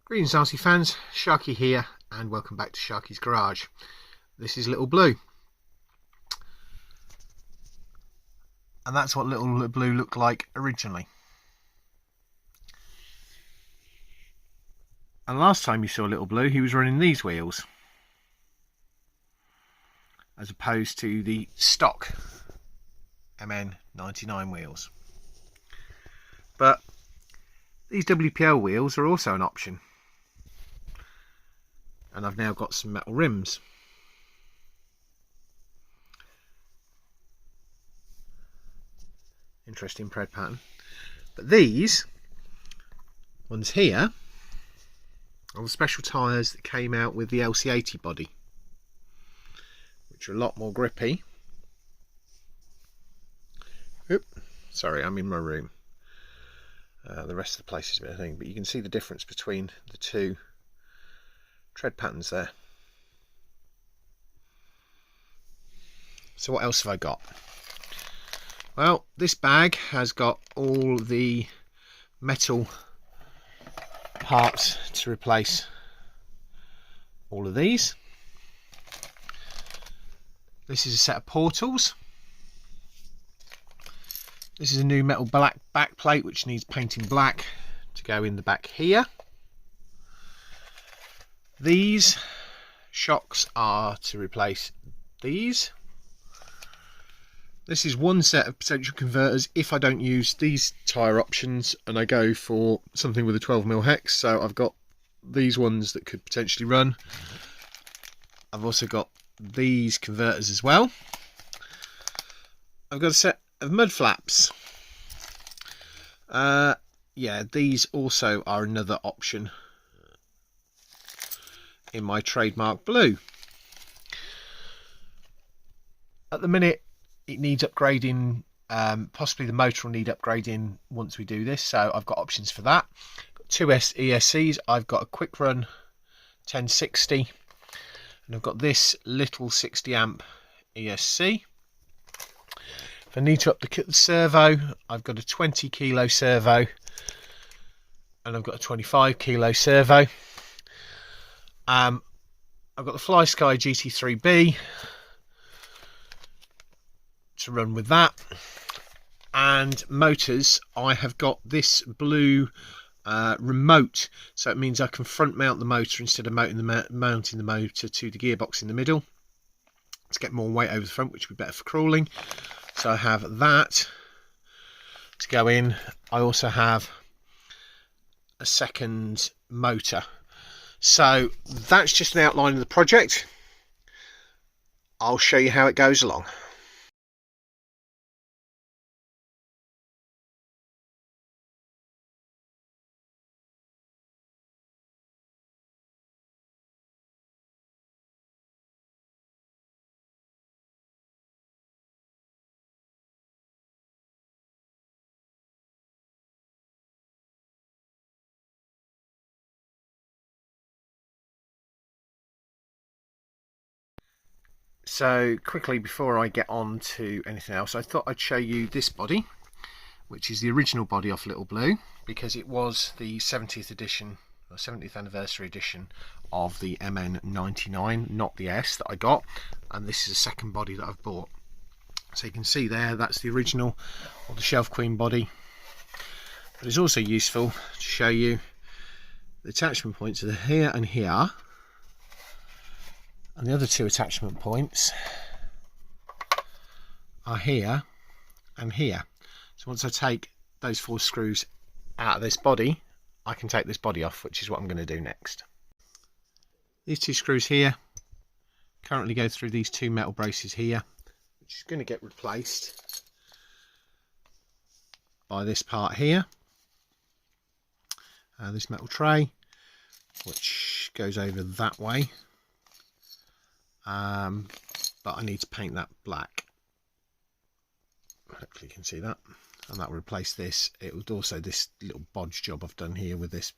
Greetings RC fans, Sharky here and welcome back to Sharky's Garage. This is Little Blue. And that's what Little Blue looked like originally. And last time you saw Little Blue he was running these wheels, as opposed to the stock Mn-99 wheels. But these WPL wheels are also an option. And I've now got some metal rims. Interesting tread pattern. But these ones here are the special tyres that came out with the LC80 body, which are a lot more grippy. Oop, sorry, I'm in my room. The rest of the place is a bit of a thing, but you can see the difference between the two tread patterns there. So what else have I got? Well, this bag has got all the metal parts to replace all of these. This is a set of portals. This is a new metal black back plate which needs painting black to go in the back here. These shocks are to replace these. This is one set of potential converters if I don't use these tyre options and I go for something with a 12mm hex. So I've got these ones that could potentially run. I've also got these converters as well. I've got a set of mud flaps. Yeah, these also are another option in my trademark blue. At the minute it needs upgrading, possibly the motor will need upgrading once we do this, so I've got options for that. Got two ESCs, I've got a quick run 1060 and I've got this little 60 amp ESC. If I need to up the servo, I've got a 20 kilo servo and I've got a 25 kilo servo. I've got the Fly Sky GT3B to run with that, and motors, I have got this blue remote, so it means I can front mount the motor instead of mounting the motor to the gearbox in the middle to get more weight over the front, which would be better for crawling. So I have that to go in. I also have a second motor. So that's just an outline of the project. I'll show you how it goes along. So quickly, before I get on to anything else, I thought I'd show you this body, which is the original body off Little Blue, because it was the 70th edition, or 70th anniversary edition of the Mn-99, not the S that I got, and this is a second body that I've bought. So you can see there, that's the original, or the Shelf Queen body. But it's also useful to show you the attachment points are here and here. And the other two attachment points are here and here. So once I take those 4 screws out of this body, I can take this body off, which is what I'm going to do next. These 2 screws here currently go through these 2 metal braces here, which is going to get replaced by this part here, this metal tray, which goes over that way. But I need to paint that black. Hopefully you can see that, and that will replace this. It would also this little bodge job I've done here with this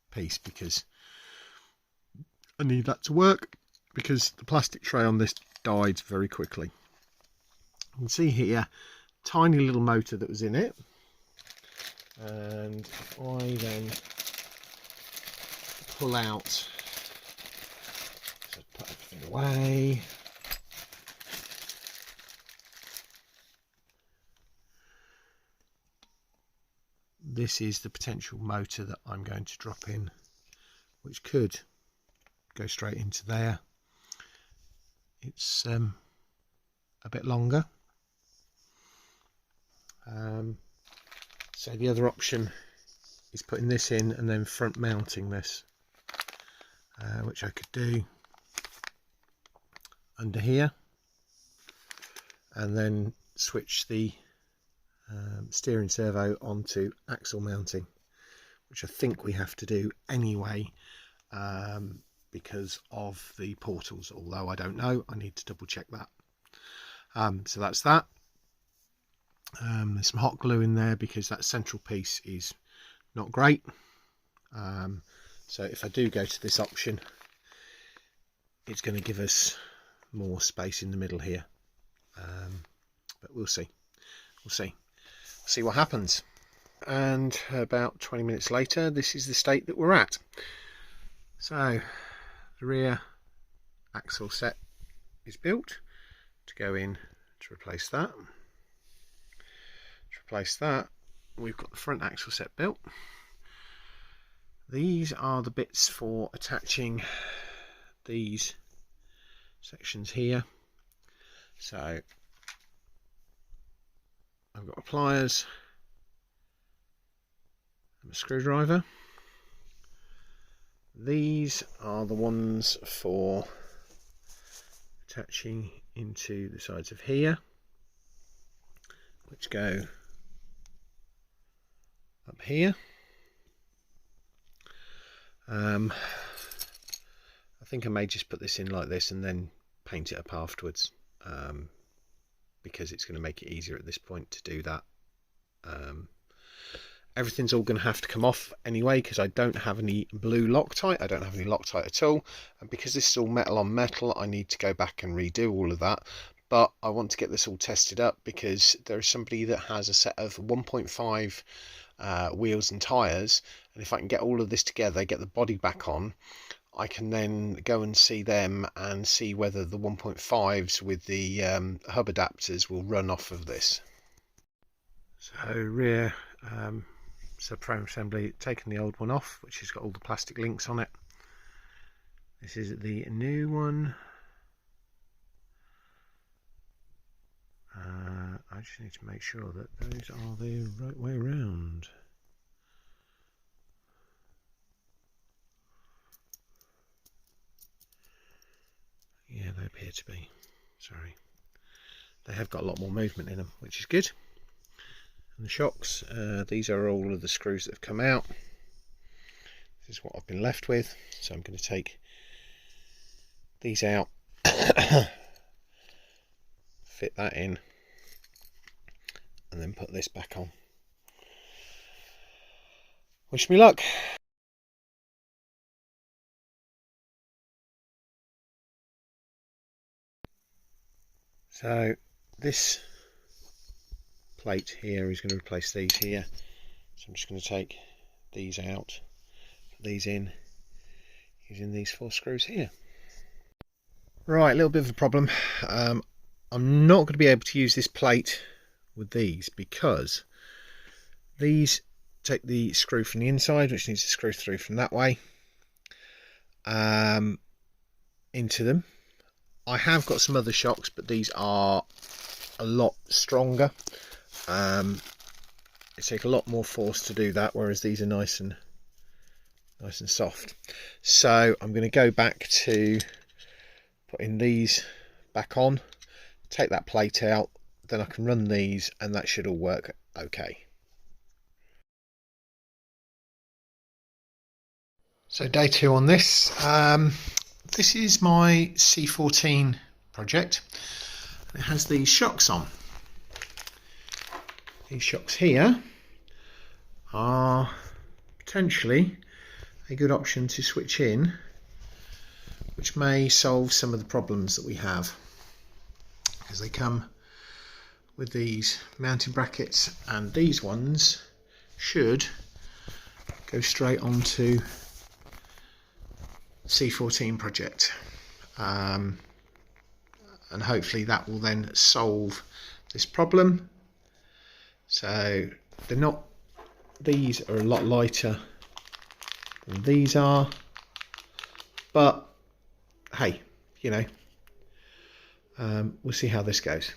piece, because I need that to work, because the plastic tray on this died very quickly. You can see here tiny little motor that was in it, and if I then pull out, so put everything away. This is the potential motor that I'm going to drop in, which could go straight into there. It's a bit longer. So the other option is putting this in and then front mounting this, which I could do under here, and then switch the steering servo onto axle mounting, which I think we have to do anyway because of the portals, although I don't know, I need to double check that. So that's that. There's some hot glue in there because that central piece is not great, so if I do go to this option, it's going to give us more space in the middle here, but we'll see what happens. And about 20 minutes later, this is the state that we're at. So the rear axle set is built to go in to replace that. To replace that, we've got the front axle set built. These are the bits for attaching these sections here. So I've got pliers and a screwdriver. These are the ones for attaching into the sides of here, which go up here. I think I may just put this in like this and then paint it up afterwards, because it's going to make it easier at this point to do that. Everything's all going to have to come off anyway because I don't have any blue Loctite. I don't have any Loctite at all, and because this is all metal on metal, I need to go back and redo all of that. But I want to get this all tested up because there is somebody that has a set of 1.5 wheels and tyres, and if I can get all of this together, get the body back on, I can then go and see them and see whether the 1.5s with the hub adapters will run off of this. So rear subframe assembly, taken the old one off, which has got all the plastic links on it. This is the new one. I just need to make sure that those are the right way around. Yeah, they appear to be. Sorry. They have got a lot more movement in them, which is good. And the shocks, these are all of the screws that have come out. This is what I've been left with. So I'm going to take these out, fit that in, and then put this back on. Wish me luck. So this plate here is going to replace these here. So I'm just going to take these out, put these in, using these 4 screws here. Right, a little bit of a problem. I'm not going to be able to use this plate with these because these take the screw from the inside, which needs to screw through from that way into them. I have got some other shocks, but these are a lot stronger. It takes a lot more force to do that, whereas these are nice and soft. So I'm going to go back to putting these back on, take that plate out, then I can run these, and that should all work okay. So day 2 on this. This is my C14 project. It has these shocks on. These shocks here are potentially a good option to switch in, which may solve some of the problems that we have, because they come with these mounting brackets, and these ones should go straight onto C14 project, and hopefully that will then solve this problem. So they're not, these are a lot lighter than these are, but hey, you know, we'll see how this goes.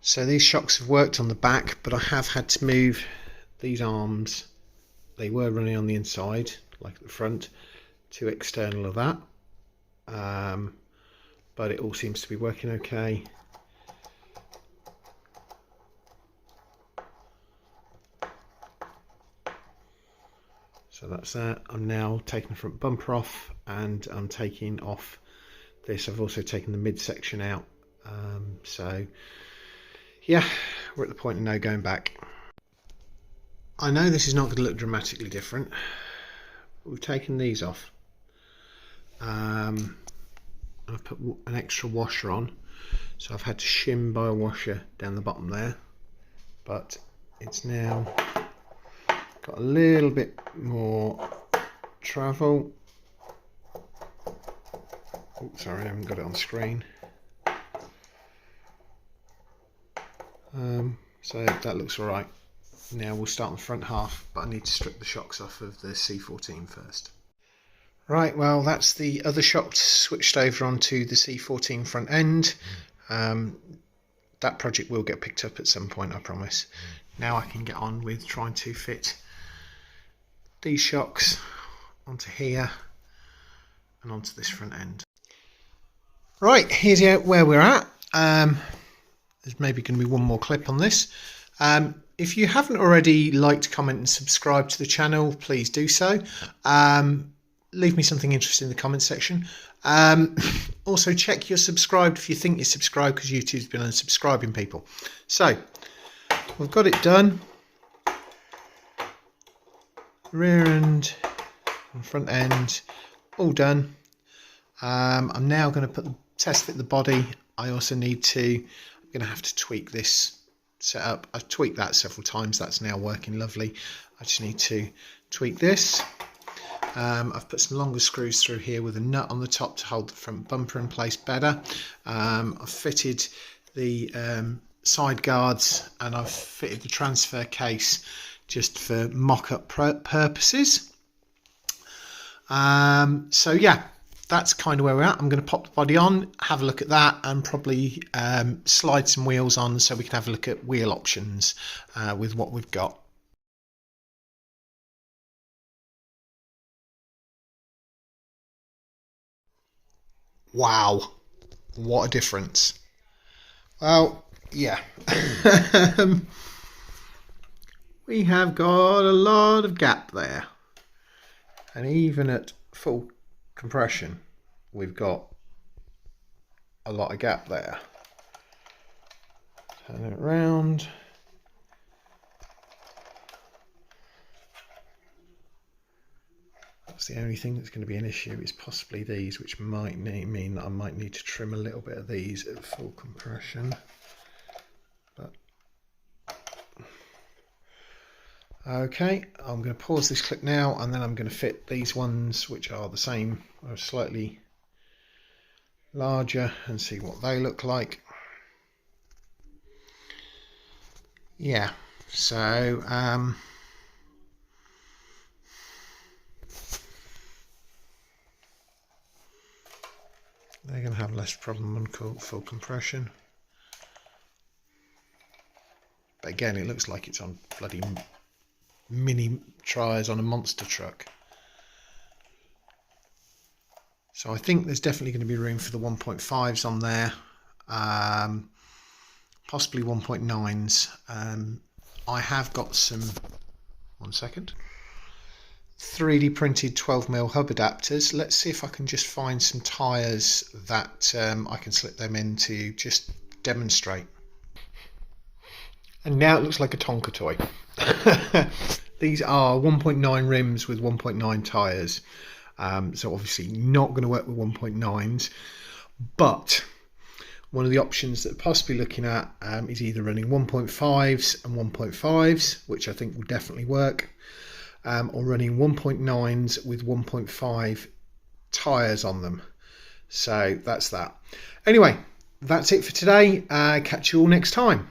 So these shocks have worked on the back, but I have had to move these arms. They were running on the inside, like at the front, to external of that, but it all seems to be working okay. So that's that. I'm now taking the front bumper off, and I'm taking off this. I've also taken the midsection out. So yeah, we're at the point of no going back. I know this is not going to look dramatically different. We've taken these off. I've put an extra washer on, so I've had to shim by a washer down the bottom there, but it's now got a little bit more travel. Oh, sorry, I haven't got it on screen. So that looks alright. Now we'll start on the front half, but I need to strip the shocks off of the C14 first. Right, well, that's the other shocks switched over onto the C14 front end. That project will get picked up at some point, I promise. Now I can get on with trying to fit these shocks onto here and onto this front end. Right, here's where we're at. There's maybe going to be one more clip on this. If you haven't already liked, comment and subscribe to the channel, please do so. Leave me something interesting in the comment section. Also check you're subscribed if you think you're subscribed, because YouTube's been unsubscribing people. So we've got it done. Rear end and front end all done. I'm now going to test fit the body. I also need to, I'm going to have to tweak this setup. I've tweaked that several times. That's now working lovely. I just need to tweak this. I've put some longer screws through here with a nut on the top to hold the front bumper in place better. I've fitted the side guards, and I've fitted the transfer case just for mock-up purposes. So yeah, that's kind of where we're at. I'm going to pop the body on, have a look at that, and probably slide some wheels on so we can have a look at wheel options with what we've got. Wow, what a difference. Well, yeah. We have got a lot of gap there, and even at full compression we've got a lot of gap there. Turn it around. That's the only thing that's going to be an issue, is possibly these, which might mean that I might need to trim a little bit of these at full compression. But okay, I'm going to pause this clip now, and then I'm going to fit these ones, which are the same or slightly larger, and see what they look like. Yeah, so they're going to have less problem on full compression. But again, it looks like it's on bloody mini tyres on a monster truck. So I think there's definitely going to be room for the 1.5s on there. Possibly 1.9s. I have got some, 1 second, 3D printed 12mm hub adapters. Let's see if I can just find some tyres that I can slip them in to just demonstrate. And now it looks like a Tonka Toy. These are 1.9 rims with 1.9 tyres. So obviously not going to work with 1.9s, but one of the options that I'm possibly looking at is either running 1.5s and 1.5s, which I think will definitely work, or running 1.9s with 1.5 tyres on them. So that's that. Anyway, that's it for today. Catch you all next time.